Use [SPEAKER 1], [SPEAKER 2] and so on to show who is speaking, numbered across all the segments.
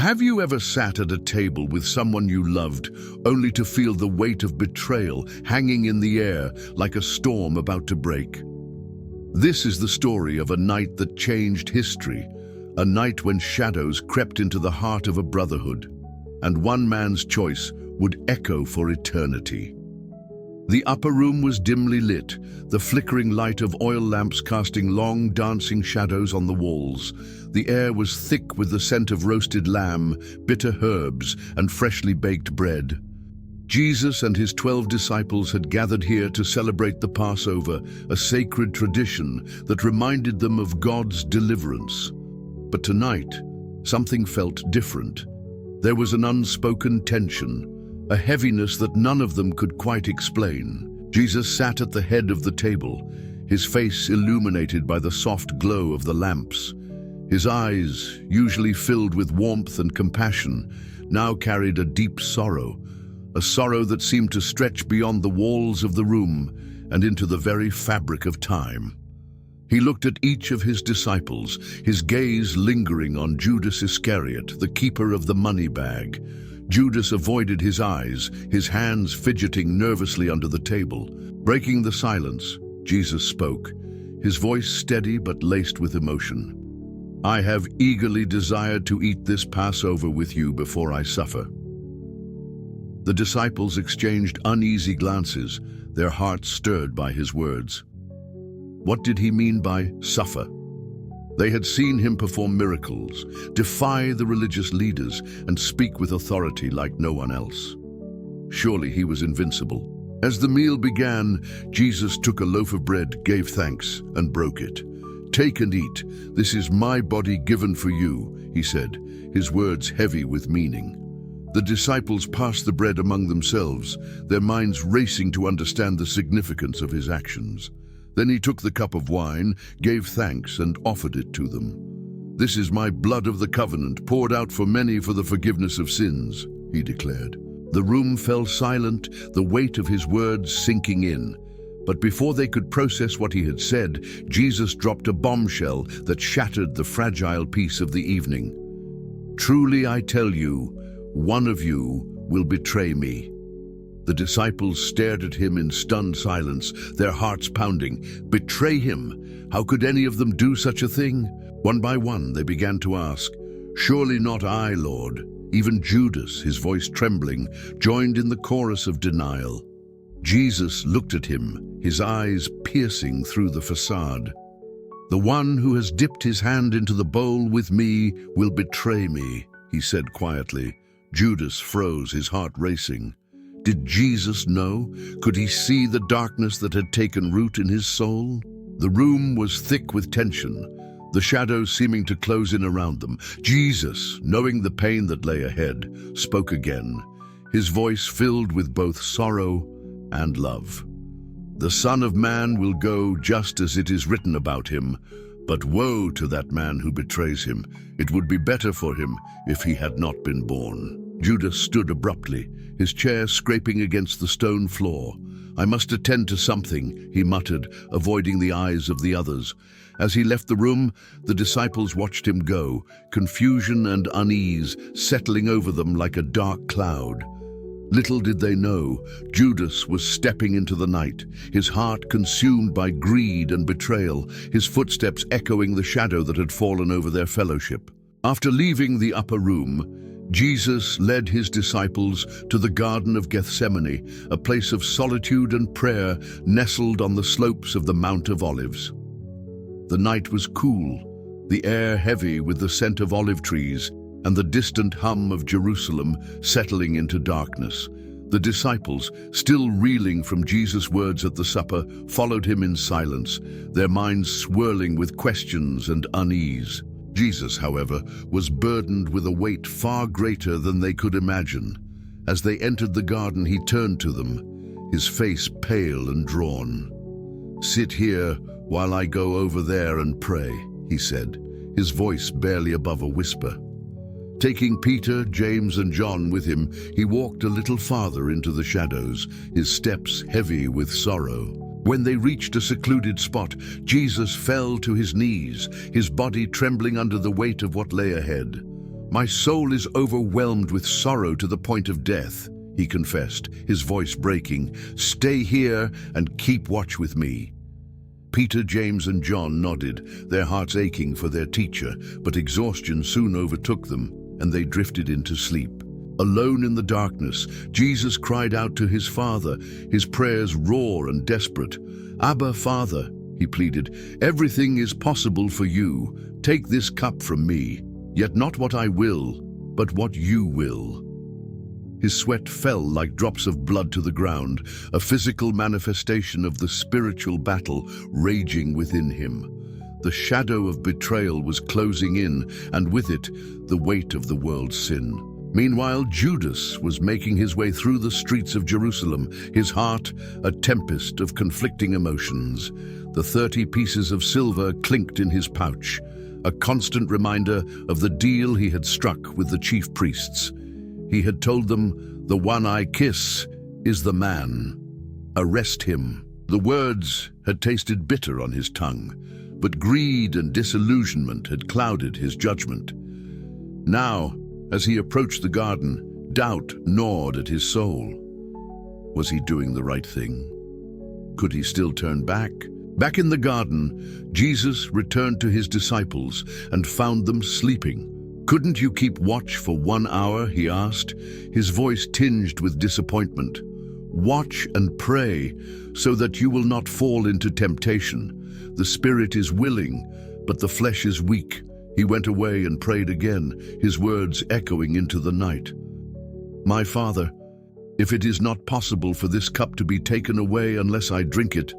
[SPEAKER 1] Have you ever sat at a table with someone you loved, only to feel the weight of betrayal hanging in the air like a storm about to break? This is the story of a night that changed history, a night when shadows crept into the heart of a brotherhood, and one man's choice would echo for eternity. The upper room was dimly lit, the flickering light of oil lamps casting long, dancing shadows on the walls. The air was thick with the scent of roasted lamb, bitter herbs, and freshly baked bread. Jesus and his 12 disciples had gathered here to celebrate the Passover, a sacred tradition that reminded them of God's deliverance. But tonight, something felt different. There was an unspoken tension, a heaviness that none of them could quite explain. Jesus sat at the head of the table, his face illuminated by the soft glow of the lamps. His eyes, usually filled with warmth and compassion, now carried a deep sorrow, a sorrow that seemed to stretch beyond the walls of the room and into the very fabric of time. He looked at each of his disciples, his gaze lingering on Judas Iscariot, the keeper of the money bag. Judas avoided his eyes, his hands fidgeting nervously under the table. Breaking the silence, Jesus spoke, his voice steady but laced with emotion. "I have eagerly desired to eat this Passover with you before I suffer." The disciples exchanged uneasy glances, their hearts stirred by his words. What did he mean by suffer? They had seen him perform miracles, defy the religious leaders, and speak with authority like no one else. Surely he was invincible. As the meal began, Jesus took a loaf of bread, gave thanks, and broke it. "Take and eat. This is my body given for you," he said, his words heavy with meaning. The disciples passed the bread among themselves, their minds racing to understand the significance of his actions. Then he took the cup of wine, gave thanks, and offered it to them. "This is my blood of the covenant, poured out for many for the forgiveness of sins," he declared. The room fell silent, the weight of his words sinking in. But before they could process what he had said, Jesus dropped a bombshell that shattered the fragile peace of the evening. "Truly I tell you, one of you will betray me." The disciples stared at him in stunned silence, their hearts pounding. Betray him? How could any of them do such a thing? One by one, they began to ask, "Surely not I, Lord." Even Judas, his voice trembling, joined in the chorus of denial. Jesus looked at him, his eyes piercing through the facade. "The one who has dipped his hand into the bowl with me will betray me," he said quietly. Judas froze, his heart racing. Did Jesus know? Could he see the darkness that had taken root in his soul? The room was thick with tension, the shadows seeming to close in around them. Jesus, knowing the pain that lay ahead, spoke again, his voice filled with both sorrow and love. "The Son of Man will go just as it is written about him, but woe to that man who betrays him. It would be better for him if he had not been born." Judas stood abruptly, his chair scraping against the stone floor. "I must attend to something," he muttered, avoiding the eyes of the others. As he left the room, the disciples watched him go, confusion and unease settling over them like a dark cloud. Little did they know, Judas was stepping into the night, his heart consumed by greed and betrayal, his footsteps echoing the shadow that had fallen over their fellowship. After leaving the upper room, Jesus led his disciples to the Garden of Gethsemane, a place of solitude and prayer nestled on the slopes of the Mount of Olives. The night was cool, the air heavy with the scent of olive trees and the distant hum of Jerusalem settling into darkness. The disciples, still reeling from Jesus' words at the supper, followed him in silence, their minds swirling with questions and unease. Jesus, however, was burdened with a weight far greater than they could imagine. As they entered the garden, he turned to them, his face pale and drawn. "Sit here while I go over there and pray," he said, his voice barely above a whisper. Taking Peter, James, and John with him, he walked a little farther into the shadows, his steps heavy with sorrow. When they reached a secluded spot, Jesus fell to his knees, his body trembling under the weight of what lay ahead. "My soul is overwhelmed with sorrow to the point of death," he confessed, his voice breaking. "Stay here and keep watch with me." Peter, James, and John nodded, their hearts aching for their teacher, but exhaustion soon overtook them, and they drifted into sleep. Alone in the darkness, Jesus cried out to his Father, his prayers raw and desperate. "Abba, Father," he pleaded, "everything is possible for you. Take this cup from me, yet not what I will, but what you will." His sweat fell like drops of blood to the ground, a physical manifestation of the spiritual battle raging within him. The shadow of betrayal was closing in, and with it, the weight of the world's sin. Meanwhile, Judas was making his way through the streets of Jerusalem, his heart a tempest of conflicting emotions. The 30 pieces of silver clinked in his pouch, a constant reminder of the deal he had struck with the chief priests. He had told them, "The one I kiss is the man. Arrest him." The words had tasted bitter on his tongue, but greed and disillusionment had clouded his judgment. Now, as he approached the garden, doubt gnawed at his soul. Was he doing the right thing? Could he still turn back? Back in the garden, Jesus returned to his disciples and found them sleeping. "Couldn't you keep watch for 1 hour?" he asked, his voice tinged with disappointment. "Watch and pray, so that you will not fall into temptation. The spirit is willing, but the flesh is weak." He went away and prayed again, his words echoing into the night. "My Father, if it is not possible for this cup to be taken away unless I drink it,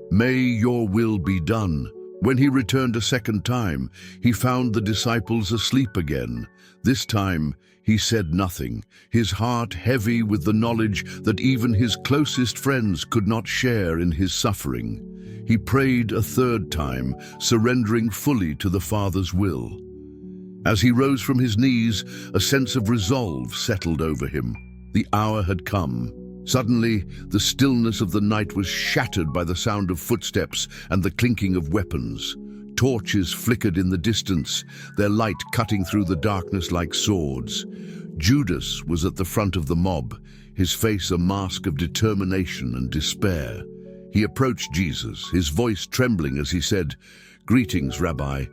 [SPEAKER 1] may your will be done." When he returned a second time, he found the disciples asleep again. This time, he said nothing, his heart heavy with the knowledge that even his closest friends could not share in his suffering. He prayed a third time, surrendering fully to the Father's will. As he rose from his knees, a sense of resolve settled over him. The hour had come. Suddenly, the stillness of the night was shattered by the sound of footsteps and the clinking of weapons. Torches flickered in the distance, their light cutting through the darkness like swords. Judas was at the front of the mob, his face a mask of determination and despair. He approached Jesus, his voice trembling as he said, "Greetings, Rabbi,"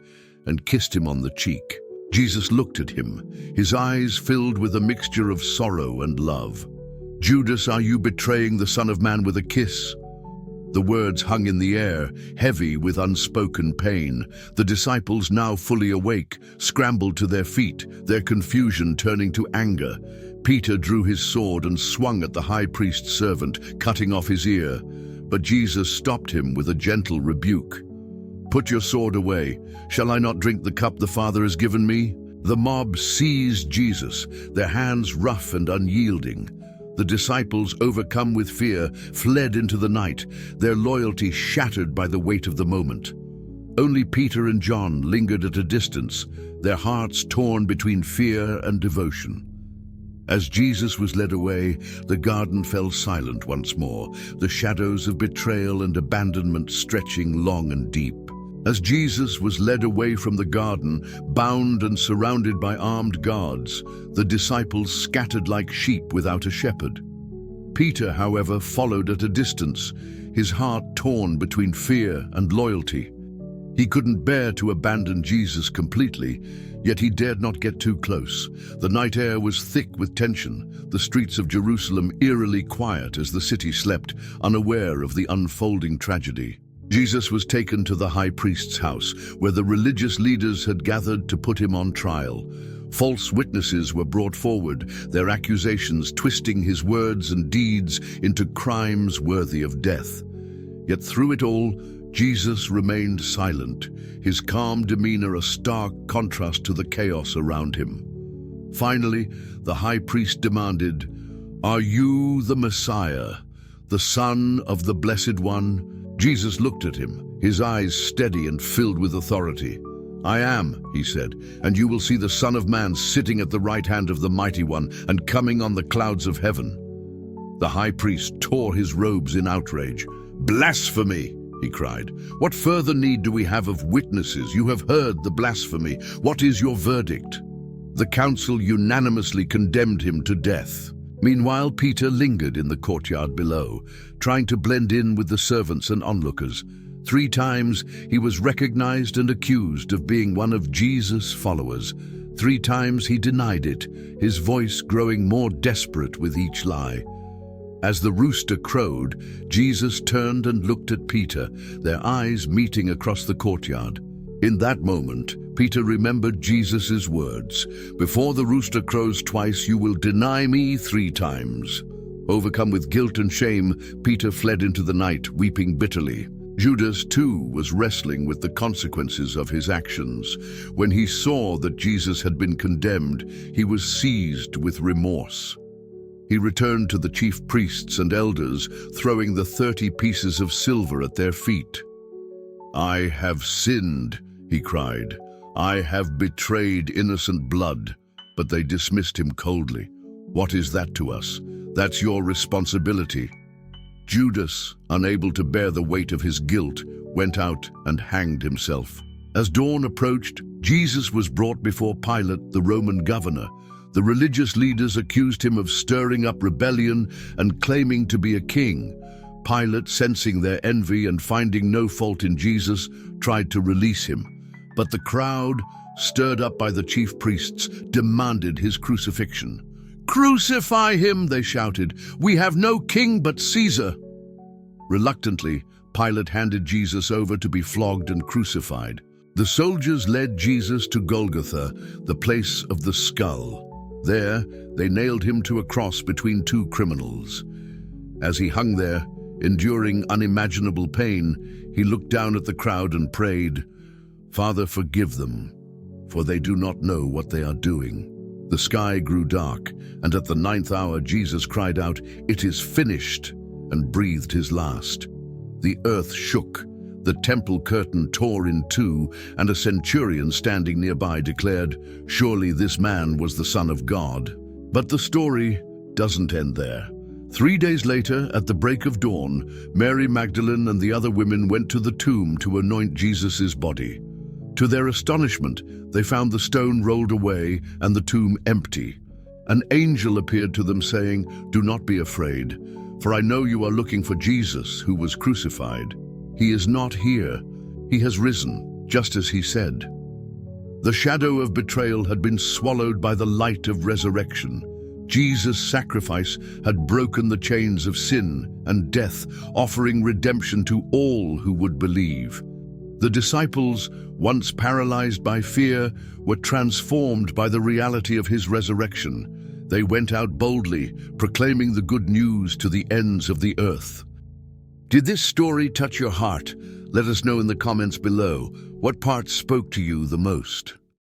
[SPEAKER 1] and kissed him on the cheek. Jesus looked at him, his eyes filled with a mixture of sorrow and love. "Judas, are you betraying the Son of Man with a kiss?" The words hung in the air, heavy with unspoken pain. The disciples, now fully awake, scrambled to their feet, their confusion turning to anger. Peter drew his sword and swung at the high priest's servant, cutting off his ear. But Jesus stopped him with a gentle rebuke. "Put your sword away. Shall I not drink the cup the Father has given me?" The mob seized Jesus, their hands rough and unyielding. The disciples, overcome with fear, fled into the night, their loyalty shattered by the weight of the moment. Only Peter and John lingered at a distance, their hearts torn between fear and devotion. As Jesus was led away, the garden fell silent once more, the shadows of betrayal and abandonment stretching long and deep. As Jesus was led away from the garden, bound and surrounded by armed guards, the disciples scattered like sheep without a shepherd. Peter, however, followed at a distance, his heart torn between fear and loyalty. He couldn't bear to abandon Jesus completely, yet he dared not get too close. The night air was thick with tension, the streets of Jerusalem eerily quiet as the city slept, unaware of the unfolding tragedy. Jesus was taken to the high priest's house, where the religious leaders had gathered to put him on trial. False witnesses were brought forward, their accusations twisting his words and deeds into crimes worthy of death. Yet through it all, Jesus remained silent, his calm demeanor a stark contrast to the chaos around him. Finally, the high priest demanded, "Are you the Messiah, the Son of the Blessed One?" Jesus looked at him, his eyes steady and filled with authority. "I am," he said, "and you will see the Son of Man sitting at the right hand of the Mighty One and coming on the clouds of heaven." The high priest tore his robes in outrage. "Blasphemy!" he cried. "What further need do we have of witnesses? You have heard the blasphemy. What is your verdict?" The council unanimously condemned him to death. Meanwhile, Peter lingered in the courtyard below, trying to blend in with the servants and onlookers. 3 times he was recognized and accused of being one of Jesus' followers. 3 times he denied it, his voice growing more desperate with each lie. As the rooster crowed, Jesus turned and looked at Peter, their eyes meeting across the courtyard. In that moment, Peter remembered Jesus' words, "Before the rooster crows twice, you will deny me 3 times." Overcome with guilt and shame, Peter fled into the night, weeping bitterly. Judas, too, was wrestling with the consequences of his actions. When he saw that Jesus had been condemned, he was seized with remorse. He returned to the chief priests and elders, throwing the 30 pieces of silver at their feet. "I have sinned," he cried. "I have betrayed innocent blood." But they dismissed him coldly. "What is that to us? That's your responsibility." Judas, unable to bear the weight of his guilt, went out and hanged himself. As dawn approached, Jesus was brought before Pilate, the Roman governor. The religious leaders accused him of stirring up rebellion and claiming to be a king. Pilate, sensing their envy and finding no fault in Jesus, tried to release him. But the crowd, stirred up by the chief priests, demanded his crucifixion. "Crucify him," they shouted. "We have no king but Caesar." Reluctantly, Pilate handed Jesus over to be flogged and crucified. The soldiers led Jesus to Golgotha, the place of the skull. There, they nailed him to a cross between 2 criminals. As he hung there, enduring unimaginable pain, he looked down at the crowd and prayed, "Father, forgive them, for they do not know what they are doing." The sky grew dark, and at the 9th hour Jesus cried out, "It is finished," and breathed his last. The earth shook, the temple curtain tore in 2, and a centurion standing nearby declared, "Surely this man was the Son of God." But the story doesn't end there. 3 days later, at the break of dawn, Mary Magdalene and the other women went to the tomb to anoint Jesus' body. To their astonishment, they found the stone rolled away and the tomb empty. An angel appeared to them saying, "Do not be afraid, for I know you are looking for Jesus who was crucified. He is not here. He has risen, just as he said." The shadow of betrayal had been swallowed by the light of resurrection. Jesus' sacrifice had broken the chains of sin and death, offering redemption to all who would believe. The disciples, once paralyzed by fear, were transformed by the reality of his resurrection. They went out boldly, proclaiming the good news to the ends of the earth. Did this story touch your heart? Let us know in the comments below. What part spoke to you the most?